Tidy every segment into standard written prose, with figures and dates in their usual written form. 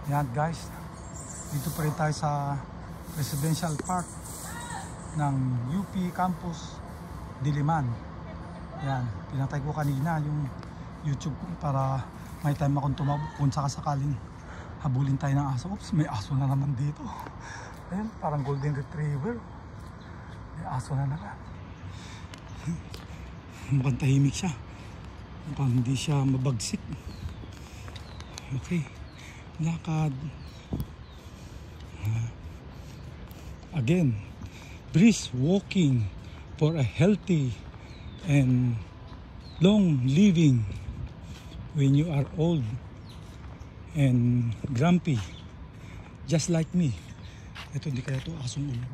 Yan guys, dito pa rin tayo sa Residential Park ng UP Campus Diliman. Yan, pinatay ko kanina yung YouTube ko para may time akong tumawag kung sakasakaling habulin tayo ng aso. Oops, may aso na naman dito. Ayan, parang golden retriever. May aso na naman. Mukhang tahimik siya. Mukhang hindi siya mabagsik. Okay, lakad. Again, brisk walking for a healthy and long living when you are old and grumpy, just like me. Ito, hindi kaya ito asong ulol.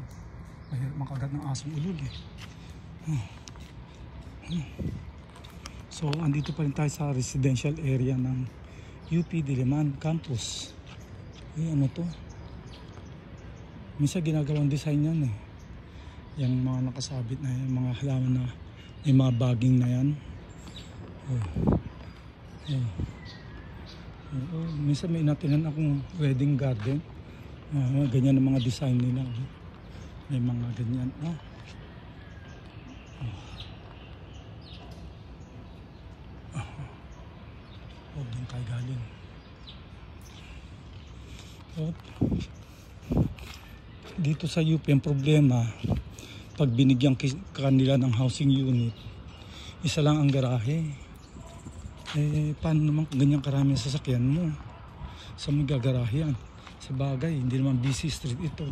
Mahirap makagat ng asong ulol eh. So, andito pa rin tayo sa residential area ng UP Diliman Campus. Ano to? Minsan ginagawang design yan eh. Yung mga nakasabit na yan, mga halaman na yung mga bagging na yan. Minsan may inatinan akong wedding garden. Ganyan ang mga design nila. May mga ganyan. Doon tayo galing. Dito sa UP ang problema, pag binigyan kanila ng housing unit, isa lang ang garahe. Paano naman kung ganyan karami ang sasakyan mo? Saan mo gagarahe yan? Sa bagay, hindi naman busy street ito.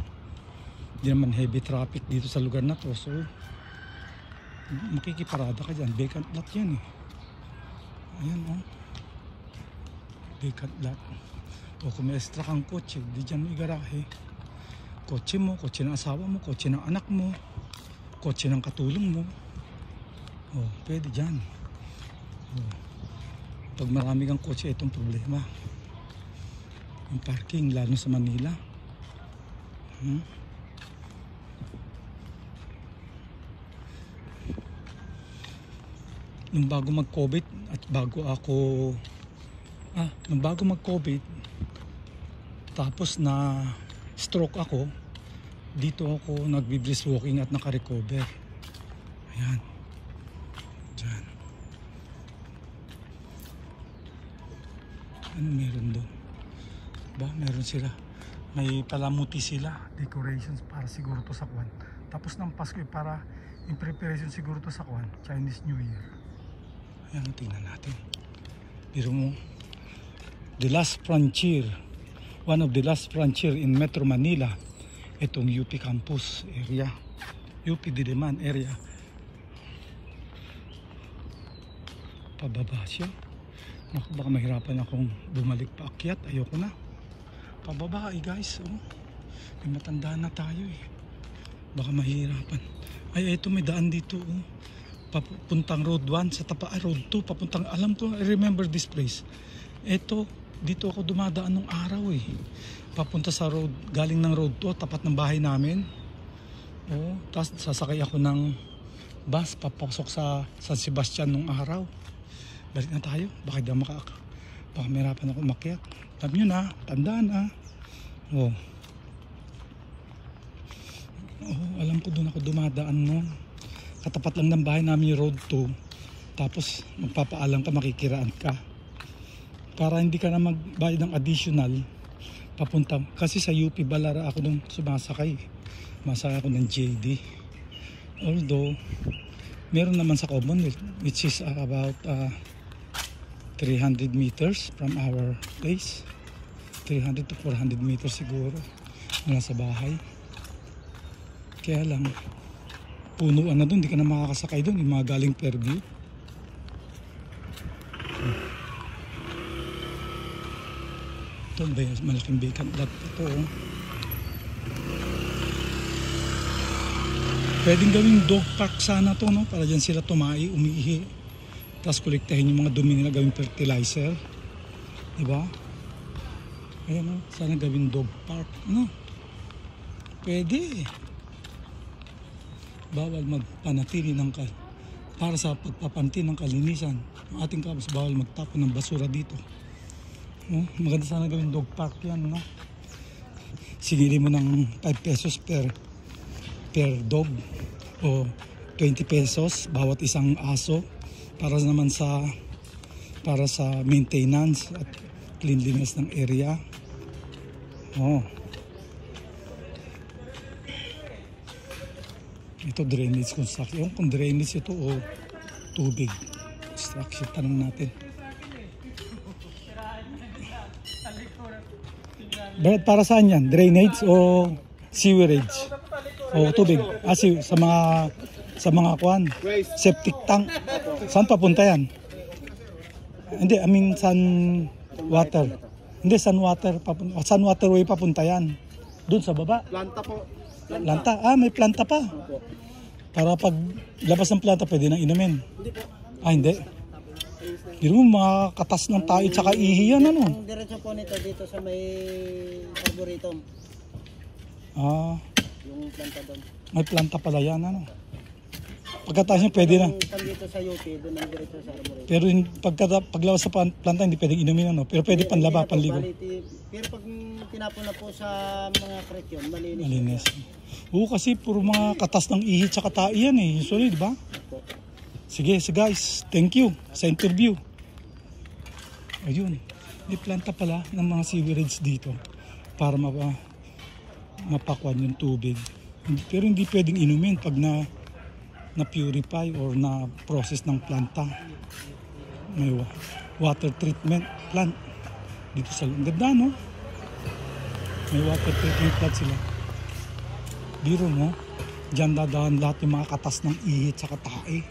Hindi naman heavy traffic dito sa lugar na to. So, makikiparada ka dyan. Vacant lot yan eh. Ayan vacant lot. O kung may extra kang kotse, di dyan mo igarahe. Kotse mo, kotse ng asawa mo, kotse ng anak mo, kotse ng katulong mo. Pwede dyan. Pag marami kang kotse, itong problema. Yung parking, lalo sa Manila. Nung bago mag-COVID at nung bago mag-COVID, tapos na stroke ako, dito ako nagbi-brisk walking at naka-recover. Ayan. Diyan. Ano meron doon? Meron sila. May palamuti sila. Decorations para siguro to sa kwan. Tapos ng Pasko para in preparation siguro to sa kwan. Chinese New Year. Ayan, tingnan natin. Biro mo. The last frontier. One of the last frontier in Metro Manila. Itong UP Campus area. UP Diliman area. Pababa siya. Baka mahirapan akong bumalik pa akyat. Ayoko na. Pababa guys. May matanda na tayo eh. Baka mahirapan. Ito may daan dito. Papuntang road 1 sa road 2. Papuntang, alam ko, I remember this place. Dito ako dumadaan nung araw eh. Papunta sa road, galing ng road 2, tapat ng bahay namin. Tapos sasakay ako ng bus, papasok sa San Sebastian nung araw. Balik na tayo, baka mahirapan ako umakyat. Alam nyo na, tandaan na. Alam ko doon ako dumadaan noon. Katapat lang ng bahay namin yung road 2. Tapos magpapaalam ka, makikiraan ka. Para hindi ka na magbayad ng additional papunta. Kasi sa UP Balara ako nung sumasakay. Masakay ako ng JD. Although, meron naman sa Commonwealth, which is about 300 meters from our place. 300 to 400 meters siguro mula sa bahay. Kaya lang, punuan na doon, hindi ka na makakasakay doon. Yung mga galing Fairview. Ito ba yung malaking vacant lot ito Pwedeng gawing dog park sana to para dyan sila tumai, umiihi. Tapos kolektahin yung mga dumi nila, gawing fertilizer. Diba? Ayan sana gawing dog park. Pwede. Bawal magpanatili para sa pagpapantin ng kalinisan. Ang ating campus, bawal magtapon ng basura dito. Oh, maganda sana gawin dog park yan, no? Sigili mo ng 5 pesos per dog o 20 pesos bawat isang aso para naman para sa maintenance at cleanliness ng area. Oh. Ito drainage construction. Kung drainage ito o tubig construction, tanong natin. Bakit para saan yan? Drainage o sewerage? O tubig? Sa mga kwan, septic tank. Saan papunta yan? Hindi, I mean sun water. Hindi, sun waterway papunta yan. Doon sa baba. Planta po. Planta? Ah, may planta pa. Para pag labas ng planta, pwede nang inumin. Hindi po. Ah, hindi. Pero mga katas ng tayo tsaka ihi yan, ano? Ang diretso po nito dito sa may arboretum. Ah, Yung planta doon. may planta pala yan, ano? Pagkatapos niya pwede na. Pag dito sa UP, doon ang diretso sa arboretum. Pero paglabas sa planta, hindi pwedeng inumin, ano? Pero pwede panlaba, panligo. Pero pag tinapon na po sa mga creek yun, malinis. Malinis. Oo, kasi puro mga katas ng ihi tsaka tayo yan, eh. Usually, di ba? Po. Sige, so guys, thank you sa interview. Ayun, may planta pala ng mga sewerage dito para mapakwan yung tubig. Pero hindi pwedeng inumin pag na-purify or na-process ng planta. May water treatment plant dito sa ganda, no? May water treatment plant sila. Biro mo, dyan dadaan lahat yung mga katas ng ihi at saka tae.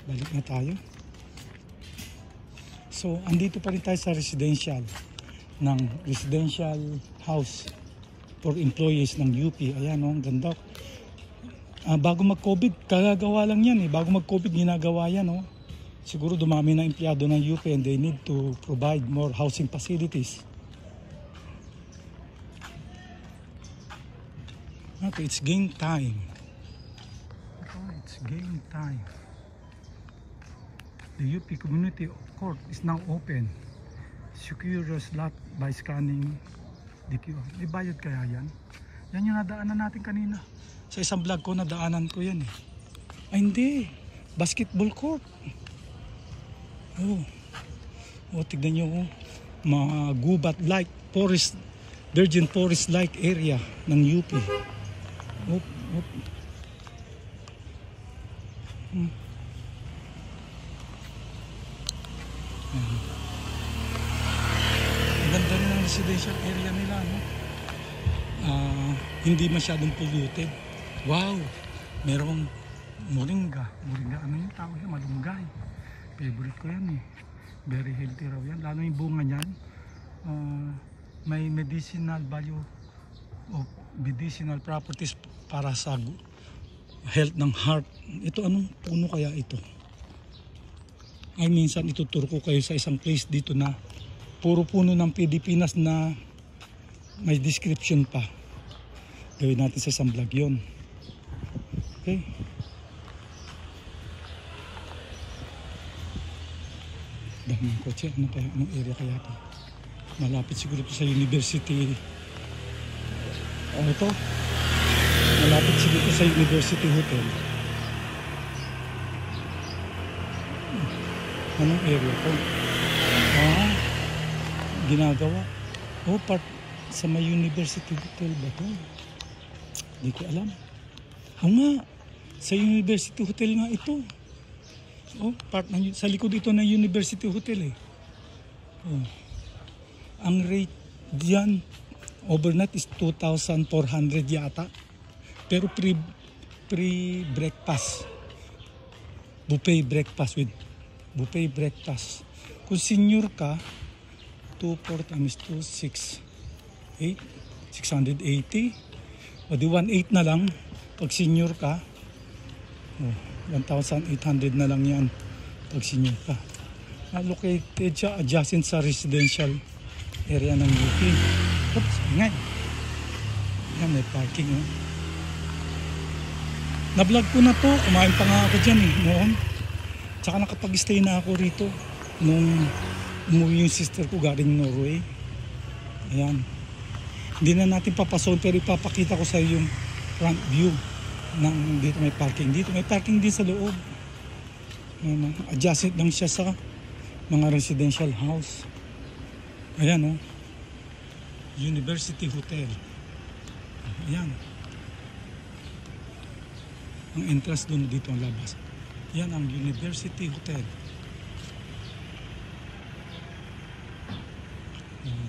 Balik na tayo. So, andito pa rin tayo sa residential house for employees ng UP. Ayan, oh, ang ganda. Bago mag-COVID, kagagawa lang yan, eh. Bago mag-COVID, ginagawa yan, oh. Siguro dumami na empleyado ng UP and they need to provide more housing facilities. Okay, it's game time. Okay, it's game time. The UP Community Court is now open. Secure your slot by scanning the QR. May bayad kaya yan? Yan yung nadaanan natin kanina. Sa isang vlog ko, nadaanan ko yan, eh. Ay, hindi. Basketball court. Oh. Oh, tignan nyo, oh. Mga gubat-like forest, virgin forest-like area ng UP. Oh, oh. Ganda rin ang residential area nila, no? Hindi masyadong polluted. Wow! Merong moringa. Moringa, ano yung tawag yan? Malunggay. Favorite ko yan, eh. Very healthy raw yan. Lalo yung bunga niyan. May medicinal value o medicinal properties para sa health ng heart. Ito, anong puno kaya ito? Ay, minsan ituturo ko kayo sa isang place dito na puro puno ng Pilipinas na may description pa. Gawin natin sa isang vlog yun. Okay. Daming kotse. Ano kaya? Anong area kaya ito? Malapit siguro ito sa university. Ano ito? Malapit siguro ito sa university hotel. Anong area ko? Ginagawa. Oh, part sa may university hotel ba ito? Hindi ko alam. Oo nga, sa university hotel nga ito. Oh, part ng, sa likod ito ng university hotel, eh. Oh. Ang rate diyan overnight is 2,400 yata. Pero pre-breakfast. Buffet breakfast with buffet breakfast. Kung senior ka, 2,4 times 2, 6, 8, 680. O di 1,800 na lang. Pag senior ka, 1,800 na lang yan. Pag senior ka. Located siya adjacent sa residential area ng UP. Oops, ingay. Yan, may parking. Oh. Na-vlog ko na to. Kumain pa nga ako dyan, eh, noon. Tsaka nakapag-stay na ako rito nung umuwi yung sister ko galing Norway. Ayan. Hindi na natin papasoon pero ipapakita ko sa iyo yung front view ng dito may parking. Dito may parking din sa loob. Ayan, adjacent lang siya sa mga residential house. Ayan, oh. University Hotel. Ayan. Ang entrance doon dito ang labas. Yan ang University Hotel.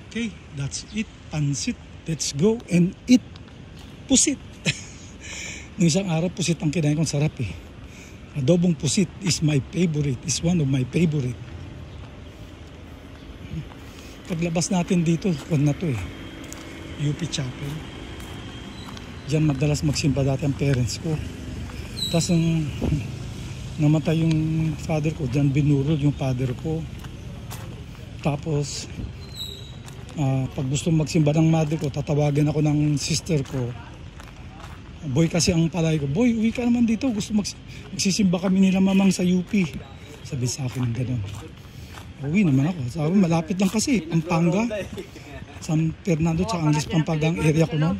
Okay, that's it. Pansit. Let's go and eat pusit. Nung isang araw, pusit ang kinain kong sarap eh. Adobong pusit is my favorite. Is one of my favorite. Paglabas natin dito, kung na to eh. UP Chapel. Diyan madalas magsimba dati ang parents ko. Tapos nung namatay yung father ko, diyan binurol yung father ko. Tapos pag gusto magsimba ng mother ko, tatawagan ako ng sister ko. Boy kasi ang palay ko, boy, uwi ka naman dito, gusto magsisimba kami nila mamang sa UP. Sabi sa akin ng gano'n. Uwi naman ako. Sabi, malapit lang kasi, Pampanga. San Fernando, tsaka Angeles, Pampanga ang area ko noon.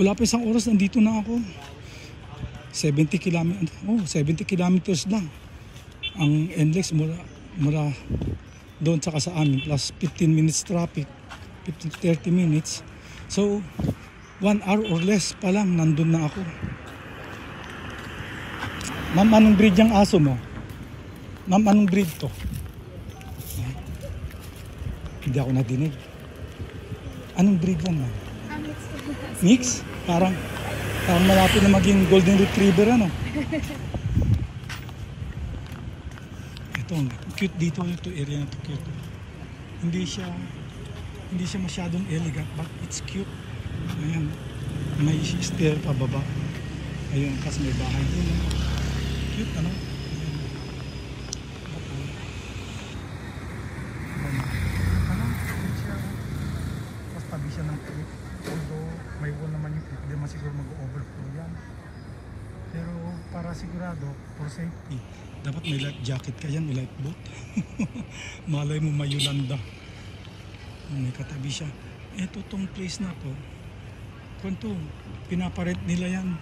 Wala pa isang oras, nandito na ako. 70 kilometers lang. Ang NLEX mula doon tsaka sa amin, plus 15 minutes traffic, 30 minutes. So, 1 hour or less pa lang, nandun na ako. Ma'am, anong breed yung aso mo? Ma'am, anong breed to? Hindi ako nadinig. Anong breed yan, ma'am? Mix? Parang malapit na maging golden retriever, ano? Ito, cute dito. Ito area na to, cute. Hindi siya masyadong elegant, but it's cute. Ayan, may stair pababa. Ayun, kasi may bahay din. Cute, ano? Tapos tabi siya ng cliff. Although may wall naman yung cliff, hindi man siguro mag-overflow yan. Pero para sigurado, for safety, dapat may life jacket ka yan, may life boat. Malay mo may Yolanda. May katabi siya. Ito tong place na to, kung pinaparent nila yan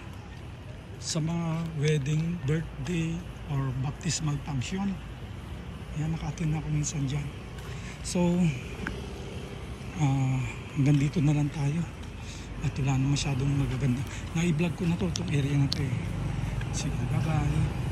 sa mga wedding, birthday, or baptismal function. Yan, naka-attend ako minsan dyan. So, hanggang dito na lang tayo. At wala na masyadong magaganda. Na-i-vlog ko na to, itong area na to eh. Sige, bye-bye.